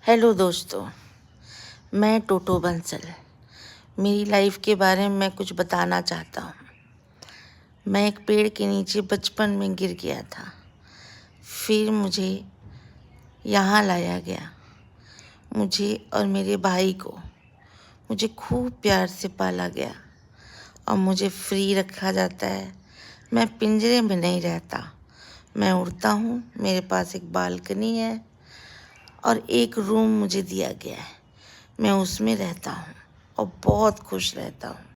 Hello दोस्तों, मैं टोटो बंसल। मेरी लाइफ के बारे में मैं कुछ बताना चाहता हूँ। मैं एक पेड़ के नीचे बचपन में गिर गया था। फिर मुझे यहाँ लाया गया। मुझे और मेरे भाई को मुझे खूब प्यार से पाला गया और मुझे फ्री रखा जाता है। मैं पिंजरे में नहीं रहता, मैं उड़ता हूँ। मेरे पास एक बालकनी है और एक रूम मुझे दिया गया है। मैं उसमें रहता हूँ और बहुत खुश रहता हूँ।